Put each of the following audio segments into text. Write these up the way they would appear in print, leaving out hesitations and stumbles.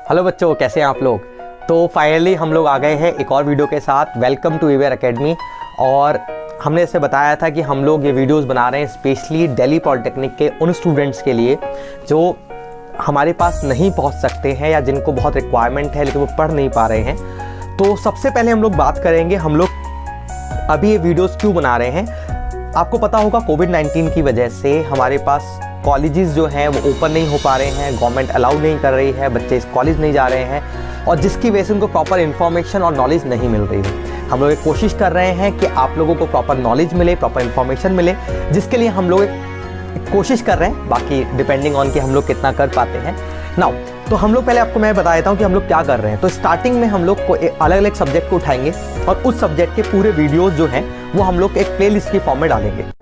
Hello बच्चों, कैसे हैं आप लोग। तो फाइनली हम लोग आ गए हैं एक और वीडियो के साथ। वेलकम टू ईवेयर एकेडमी। और हमने इसे बताया था कि हम लोग ये वीडियोस बना रहे हैं स्पेशली दिल्ली पॉलिटेक्निक के उन स्टूडेंट्स के लिए जो हमारे पास नहीं पहुंच सकते हैं या जिनको बहुत रिक्वायरमेंट है लेकिन वो पढ़ नहीं पा रहे हैं। तो सबसे पहले हम लोग बात करेंगे हम लोग अभी ये वीडियोस क्यों बना रहे हैं। आपको पता होगा कोविड-19 की वजह से हमारे पास कॉलेजेस जो हैं वो ओपन नहीं हो पा रहे हैं, गवर्नमेंट अलाउ नहीं कर रही है, बच्चे इस कॉलेज नहीं जा रहे हैं और जिसकी वजह से उनको प्रॉपर इन्फॉर्मेशन और नॉलेज नहीं मिल रही है। हम लोग एक कोशिश कर रहे हैं कि आप लोगों को प्रॉपर नॉलेज मिले, प्रॉपर इन्फॉर्मेशन मिले, जिसके लिए हम लोग एक कोशिश कर रहे हैं। बाकी डिपेंडिंग ऑन कि हम लोग कितना कर पाते हैं। नाउ तो हम लोग पहले आपको मैं बता देता हूँ कि हम लोग क्या कर रहे हैं। तो स्टार्टिंग में हम लोग को अलग अलग सब्जेक्ट को उठाएंगे और उस सब्जेक्ट के पूरे वीडियोस जो हैं वो हम लोग एक प्लेलिस्ट की फॉर्म में डालेंगे।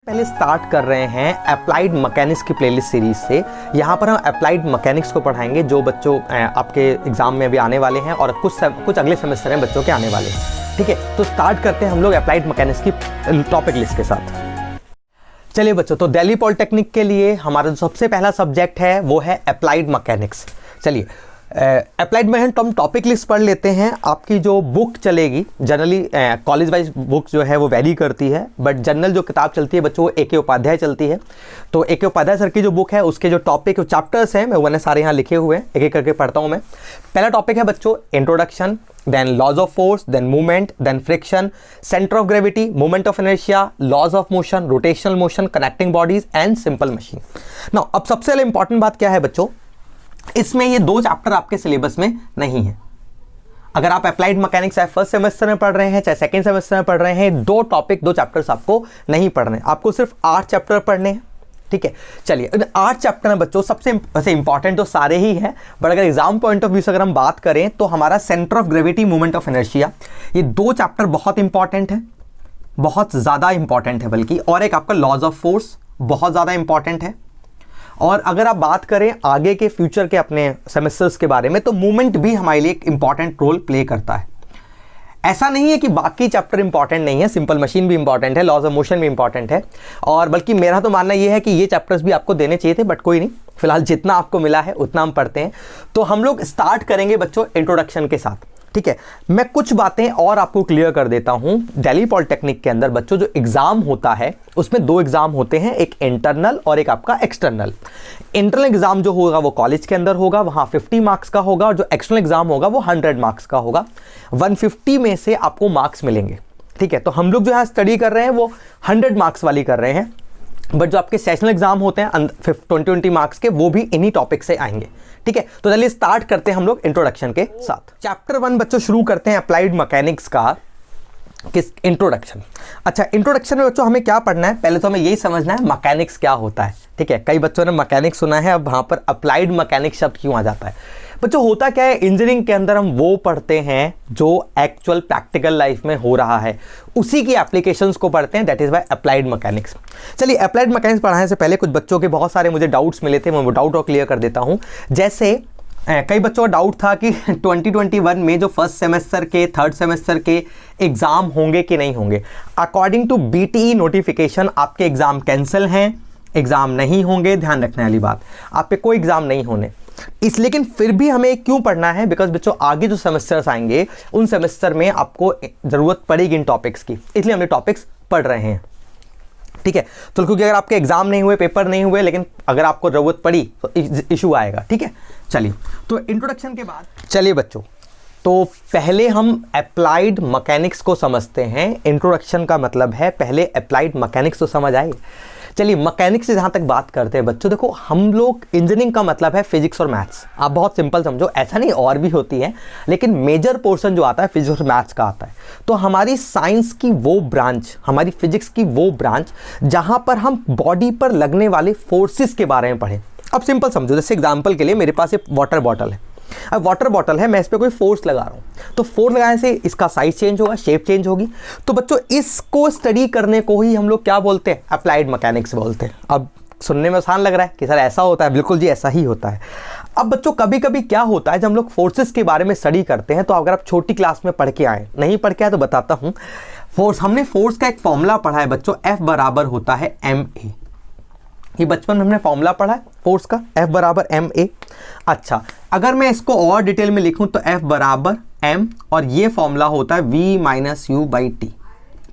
पहले स्टार्ट कर रहे हैं अप्लाइड मैकेनिक्स की प्लेलिस्ट सीरीज से। यहाँ पर हम अप्लाइड मैकेनिक्स को पढ़ाएंगे जो बच्चों आपके एग्जाम में अभी आने वाले हैं और कुछ अगले सेमेस्टर में बच्चों के आने वाले हैं। ठीक है, तो स्टार्ट करते हैं हम लोग अप्लाइड मैकेनिक्स की टॉपिक लिस्ट के साथ। चलिए बच्चों, तो दिल्ली पॉलिटेक्निक के लिए हमारा जो सबसे पहला सब्जेक्ट है वो है अप्लाइड मैकेनिक्स। चलिए अप्लाइड में हम टॉपिक लिस्ट पढ़ लेते हैं। आपकी जो बुक चलेगी जनरली कॉलेज वाइज बुक जो है वो वैरी करती है, बट जनरल जो किताब चलती है बच्चों वो ए के उपाध्याय चलती है। तो ए के उपाध्याय सर की जो बुक है उसके जो टॉपिक चैप्टर्स हैं मैंने सारे यहाँ लिखे हुए हैं, एक एक करके पढ़ता हूँ मैं। पहला टॉपिक है बच्चों introduction, then laws of force, then movement, then friction, centre of gravity, moment of inertia, laws of motion, rotational motion, connecting bodies and simple machine. Now अब सबसे पहले इंपॉर्टेंट बात क्या है बच्चों, इसमें ये दो चैप्टर आपके सिलेबस में नहीं है। अगर आप अप्लाइड मैकेनिक्स चाहे फर्स्ट सेमेस्टर में पढ़ रहे हैं चाहे सेकंड सेमेस्टर में पढ़ रहे हैं, दो चैप्टर्स आपको नहीं पढ़ने, आपको सिर्फ 8 चैप्टर पढ़ने हैं। ठीक है, चलिए 8 चैप्टर में बच्चों सबसे वैसे इंपॉर्टेंट तो सारे ही हैं, बट अगर एग्जाम पॉइंट ऑफ व्यू से अगर हम बात करें तो हमारा centre of gravity, moment of inertia, ये 2 चैप्टर बहुत इंपॉर्टेंट है, बहुत ज़्यादा इंपॉर्टेंट है बल्कि। और एक आपका लॉज ऑफ फोर्स बहुत ज़्यादा इंपॉर्टेंट है। और अगर आप बात करें आगे के फ्यूचर के अपने सेमेस्टर्स के बारे में तो मूवमेंट भी हमारे लिए एक इंपॉर्टेंट रोल प्ले करता है। ऐसा नहीं है कि बाकी चैप्टर इंपॉर्टेंट नहीं है, सिंपल मशीन भी इंपॉर्टेंट है, लॉज ऑफ मोशन भी इंपॉर्टेंट है, और बल्कि मेरा तो मानना यह है कि ये चैप्टर्स भी आपको देने चाहिए थे, बट कोई नहीं, फिलहाल जितना आपको मिला है उतना हम पढ़ते हैं। तो हम लोग स्टार्ट करेंगे बच्चों इंट्रोडक्शन के साथ। ठीक है, मैं कुछ बातें और आपको क्लियर कर देता हूं। दिल्ली पॉलिटेक्निक के अंदर बच्चों जो एग्जाम होता है उसमें 2 एग्जाम होते हैं, एक इंटरनल और एक आपका एक्सटर्नल। इंटरनल एग्जाम जो होगा वो कॉलेज के अंदर होगा, वहां 50 मार्क्स का होगा, और जो एक्सटर्नल एग्जाम होगा वो 100 मार्क्स का होगा। 150 में से आपको मार्क्स मिलेंगे। ठीक है, तो हम लोग जो है स्टडी कर रहे हैं वो 100 मार्क्स वाली कर रहे हैं, बट जो आपके सेशनल एग्जाम होते हैं 20 मार्क्स के, वो भी इन्हीं टॉपिक से आएंगे। ठीक है, तो चलिए स्टार्ट करते हैं हम लोग इंट्रोडक्शन के साथ। चैप्टर 1 बच्चों शुरू करते हैं अप्लाइड मैकेनिक्स का किस इंट्रोडक्शन। अच्छा, इंट्रोडक्शन में बच्चों हमें क्या पढ़ना है, पहले तो हमें यही समझना है मैकेनिक्स क्या होता है। ठीक है, कई बच्चों ने मैकेनिक्स सुना है, अब वहाँ पर अप्लाइड मैकेनिक्स शब्द क्यों आ जाता है। बच्चों होता क्या है, इंजीनियरिंग के अंदर हम वो पढ़ते हैं जो एक्चुअल प्रैक्टिकल लाइफ में हो रहा है, उसी की एप्लीकेशंस को पढ़ते हैं, that is by applied mechanics. चलिए अप्लाइड मैकेनिक्स पढ़ाने से पहले कुछ बच्चों के बहुत सारे मुझे डाउट्स मिले थे, मैं वो डाउट और क्लियर कर देता हूँ। जैसे कई बच्चों का डाउट था कि 2021 में जो फर्स्ट सेमेस्टर के थर्ड सेमेस्टर के एग्जाम होंगे कि नहीं होंगे। अकॉर्डिंग टू बीटीई नोटिफिकेशन आपके एग्जाम कैंसिल हैं, एग्जाम नहीं होंगे, ध्यान रखने वाली बात, आप पे कोई एग्जाम नहीं होने। लेकिन फिर भी हमें क्यों पढ़ना है, बिकॉज बच्चों आगे जो सेमेस्टर्स आएंगे उन सेमेस्टर में आपको जरूरत पड़ेगी इन टॉपिक्स की, इसलिए हम ये टॉपिक्स पढ़ रहे हैं। ठीक है, तो क्योंकि अगर आपके एग्जाम नहीं हुए, पेपर नहीं हुए, लेकिन अगर आपको जरूरत पड़ी तो इशू आएगा। ठीक है, चलिए तो इंट्रोडक्शन के बाद चलिए बच्चों, तो पहले हम अप्लाइड मैकेनिक्स को समझते हैं। इंट्रोडक्शन का मतलब है पहले अप्लाइड मैकेनिक्स तो समझ आए। चलिए मैकेनिक्स से जहाँ तक बात करते हैं बच्चों, देखो हम लोग इंजीनियरिंग का मतलब है फिजिक्स और मैथ्स, आप बहुत सिंपल समझो, ऐसा नहीं और भी होती है, लेकिन मेजर पोर्शन जो आता है फिजिक्स और मैथ्स का आता है। तो हमारी साइंस की वो ब्रांच, हमारी फिजिक्स की वो ब्रांच जहाँ पर हम बॉडी पर लगने वाले फोर्सेस के बारे में पढ़ें। अब सिंपल समझो, जैसे एग्जाम्पल के लिए मेरे पास एक वाटर बॉटल है, अब वाटर बॉटल है, मैं इस पर कोई फोर्स लगा रहा हूँ, तो फोर्स लगाने से इसका साइज चेंज होगा, शेप चेंज होगी। तो बच्चों इसको स्टडी करने को ही हम लोग क्या बोलते हैं, अप्लाइड मैकेनिक्स बोलते हैं। अब सुनने में आसान लग रहा है कि सर ऐसा होता है, बिल्कुल जी ऐसा ही होता है। अब बच्चों कभी कभी क्या होता है, जब हम लोग फोर्सेस के बारे में स्टडी करते हैं, तो अगर आप छोटी क्लास में पढ़ के आए, नहीं पढ़ के आए तो बताता हूँ, फोर्स, हमने फोर्स का एक फॉर्मूला पढ़ा है बच्चों, F बराबर होता है ma। ये बचपन में हमने फॉर्मूला पढ़ा है फोर्स का, F बराबर ma। अच्छा, अगर मैं इसको और डिटेल में लिखूं तो F बराबर m, और ये फॉर्मूला होता है v minus you by T.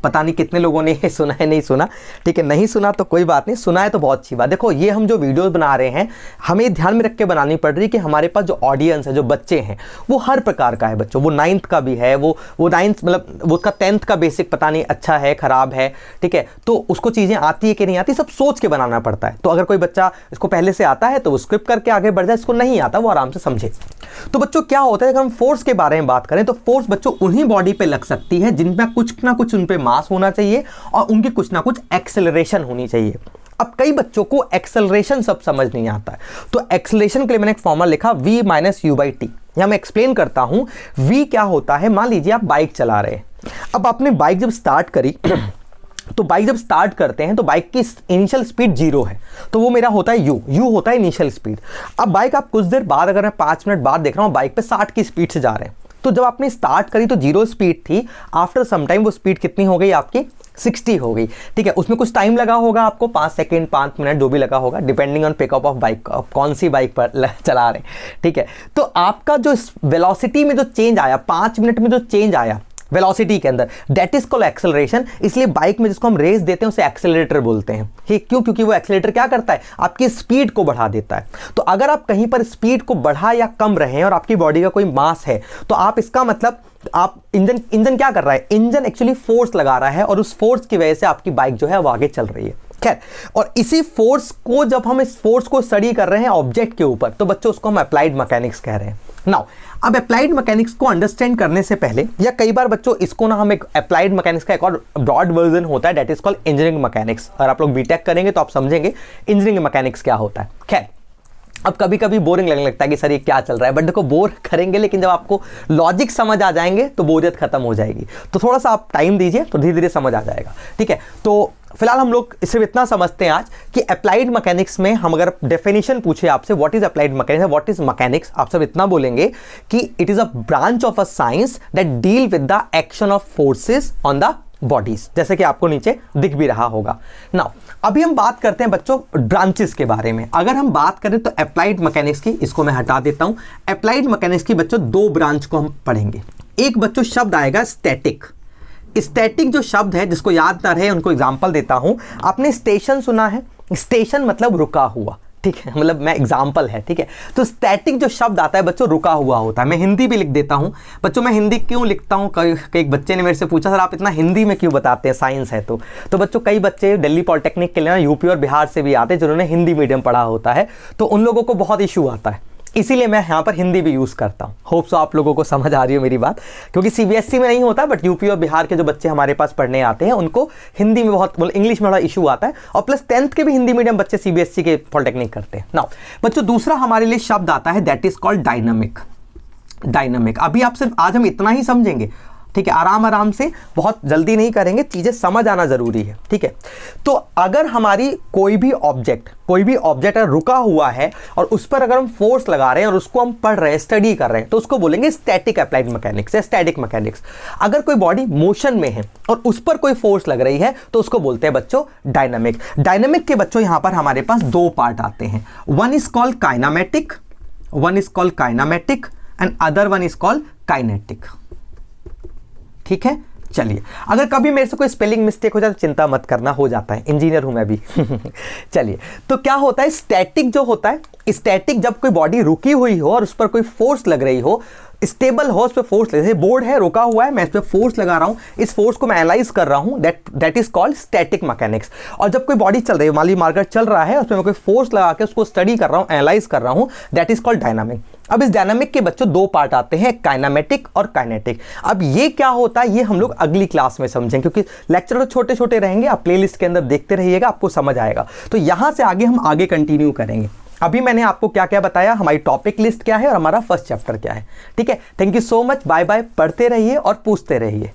पता नहीं कितने लोगों ने ये सुना है, नहीं सुना, ठीक है, नहीं सुना तो कोई बात नहीं, सुना है तो बहुत अच्छी बात। देखो ये हम जो वीडियोस बना रहे हैं, हमें ध्यान में रख के बनानी पड़ रही है कि हमारे पास जो ऑडियंस है, जो बच्चे हैं, वो हर प्रकार का है बच्चों। वो 9th का भी है, वो 9th मतलब वो उसका 10th का बेसिक पता नहीं अच्छा है खराब है, ठीक है, तो उसको चीज़ें आती है कि नहीं आती, सब सोच के बनाना पड़ता है। तो अगर कोई बच्चा इसको पहले से आता है तो वो स्किप करके आगे बढ़ जाए, इसको नहीं आता वो आराम से समझे। तो बच्चों क्या होता है, अगर हम फोर्स के बारे में बात करें तो फोर्स बच्चों उन्हीं बॉडी पे लग सकती है जिनमें कुछ ना कुछ उन पे मास होना चाहिए और उनकी कुछ ना कुछ एक्सेलरेशन होनी चाहिए। अब कई बच्चों को एक्सेलरेशन सब समझ नहीं आता है, तो एक्सेलरेशन के लिए मैंने एक फॉर्मूला लिखा v minus you by T. यहां मैं एक्सप्लेन करता हूं v क्या होता है। मान लीजिए आप बाइक चला रहे हैं, अब आपने बाइक जब स्टार्ट करी तो बाइक जब स्टार्ट करते हैं तो बाइक की इनिशियल स्पीड 0 है, तो वो मेरा होता है u होता है इनिशियल स्पीड। अब बाइक आप कुछ देर बाद, अगर मैं 5 मिनट बाद देख रहा हूँ बाइक पे 60 की स्पीड से जा रहे हैं, तो जब आपने स्टार्ट करी तो 0 स्पीड थी, आफ्टर सम टाइम वो स्पीड कितनी हो गई आपकी 60 हो गई, ठीक है। उसमें कुछ टाइम लगा होगा आपको, 5 सेकेंड 5 मिनट जो भी लगा होगा, depending on pickup of bike, कौन सी बाइक पर चला रहे हैं, ठीक है। तो आपका जो वेलोसिटी में जो चेंज आया, 5 मिनट में जो चेंज आया वेलोसिटी के अंदर, दैट इज कॉल्ड एक्सेलरेशन। इसलिए बाइक में जिसको हम रेस देते हैं उसे एक्सेलरेटर बोलते हैं, ठीक, क्यों? क्योंकि वो एक्सेलरेटर क्या करता है, आपकी स्पीड को बढ़ा देता है। तो अगर आप कहीं पर स्पीड को बढ़ा या कम रहे हैं और आपकी बॉडी का कोई मास है, तो आप इसका मतलब आप इंजन क्या कर रहा है, इंजन एक्चुअली फोर्स लगा रहा है और उस फोर्स की वजह से आपकी बाइक जो है वो आगे चल रही है। खैर, और इसी फोर्स को जब हम इस फोर्स को स्टडी कर रहे हैं ऑब्जेक्ट के ऊपर, तो बच्चों उसको हम अप्लाइड मैकेनिक्स कह रहे हैं। नाउ अब अप्लाइड मैकेनिक्स को अंडरस्टैंड करने से पहले, या कई बार बच्चों इसको ना हम एक अप्लाइड मैकेनिक्स का एक और ब्रॉड वर्जन होता है, that is called engineering mechanics. अगर आप लोग बीटेक करेंगे तो आप समझेंगे इंजीनियरिंग मैकेनिक्स क्या होता है। खैर, अब कभी कभी बोरिंग लगने लगता है कि सर ये क्या चल रहा है, बट देखो बोर करेंगे, लेकिन जब आपको लॉजिक समझ आ जाएंगे तो बोरियत खत्म हो जाएगी। तो थोड़ा सा आप टाइम दीजिए तो धीरे धीरे समझ आ जाएगा, ठीक है। तो फिलहाल हम लोग सिर्फ इतना समझते हैं आज कि अप्लाइड मैकेनिक्स में हम अगर डेफिनेशन पूछे आपसे what is applied mechanics, what is mechanics, आप सब इतना बोलेंगे कि it is a branch of a science that deal with the action of forces on the bodies, जैसे कि आपको नीचे दिख भी रहा होगा। नाउ अभी हम बात करते हैं बच्चों ब्रांचेस के बारे में। अगर हम बात करें तो अप्लाइड मैकेनिक्स की, इसको मैं हटा देता हूं, अप्लाइड मैकेनिक्स की बच्चों 2 ब्रांच को हम पढ़ेंगे। एक बच्चों शब्द आएगा स्टैटिक। स्टैटिक जो शब्द है, जिसको याद ना रहे उनको एग्जांपल देता हूं। आपने स्टेशन सुना है, स्टेशन मतलब रुका हुआ, ठीक है, मतलब मैं एग्जाम्पल है, ठीक है। तो स्टैटिक जो शब्द आता है बच्चों रुका हुआ होता है। मैं हिंदी भी लिख देता हूं बच्चों, मैं हिंदी क्यों लिखता हूं, कई एक बच्चे ने मेरे से पूछा सर आप इतना हिंदी में क्यों बताते हैं, साइंस है तो बच्चों कई बच्चे दिल्ली पॉलिटेक्निक के लिए ना यूपी और बिहार से भी आते हैं जिन्होंने हिंदी मीडियम पढ़ा होता है, तो उन लोगों को बहुत इशू आता है, इसीलिए मैं यहाँ पर हिंदी भी यूज़ करता हूँ। होप सो आप लोगों को समझ आ रही हो मेरी बात, क्योंकि सीबीएसई में नहीं होता, बट यूपी और बिहार के जो बच्चे हमारे पास पढ़ने आते हैं उनको हिंदी में बहुत, मतलब इंग्लिश में बड़ा इशू आता है, और प्लस 10th के भी हिंदी मीडियम बच्चे सीबीएसई के पॉलिटेक्निक करते हैं। नाउ बच्चों दूसरा हमारे लिए शब्द आता है that is called dynamic. Dynamic अभी आप सिर्फ आज हम इतना ही समझेंगे, ठीक है, आराम आराम से, बहुत जल्दी नहीं करेंगे, चीज़ें समझ आना ज़रूरी है, ठीक है। तो अगर हमारी कोई भी ऑब्जेक्ट अगर रुका हुआ है और उस पर अगर हम फोर्स लगा रहे हैं और उसको हम पढ़ रहे हैं, स्टडी कर रहे हैं, तो उसको बोलेंगे स्टैटिक अप्लाइड मैकेनिक्स या स्टैटिक मैकेनिक्स। अगर कोई बॉडी मोशन में है और उस पर कोई फोर्स लग रही है तो उसको बोलते हैं बच्चों डायनामिक। डायनामिक के बच्चों यहाँ पर हमारे पास 2 पार्ट आते हैं, one is called kinematic and other one is called kinetic, ठीक है। चलिए, अगर कभी मेरे से कोई स्पेलिंग मिस्टेक हो जाए तो चिंता मत करना, हो जाता है, इंजीनियर हूं मैं भी चलिए, तो क्या होता है स्टैटिक जो होता है, स्टैटिक जब कोई बॉडी रुकी हुई हो और उस पर कोई फोर्स लग रही हो, स्टेबल हो, उस पर फोर्स लगे, बोर्ड है रुका हुआ है, मैं इस पर फोर्स लगा रहा हूं, इस फोर्स को मैं एनालाइज कर रहा हूं, that is called static mechanics. और जब कोई बॉडी चल रही है, मान ली मार्कर चल रहा है, उसमें मैं कोई फोर्स लगा के उसको स्टडी कर रहा हूं, एनालाइज कर रहा हूं, दैट इज कॉल्ड डायनामिक। अब इस डायनामिक के बच्चों 2 पार्ट आते हैं, काइनामेटिक और काइनेटिक। अब ये क्या होता है ये हम लोग अगली क्लास में समझेंगे, क्योंकि लेक्चर तो छोटे छोटे रहेंगे, आप प्लेलिस्ट के अंदर देखते रहिएगा, आपको समझ आएगा। तो यहां से आगे हम आगे कंटिन्यू करेंगे। अभी मैंने आपको क्या क्या बताया, हमारी टॉपिक लिस्ट क्या है और हमारा फर्स्ट चैप्टर क्या है, ठीक है। Thank you so much, bye bye, पढ़ते रहिए और पूछते रहिए।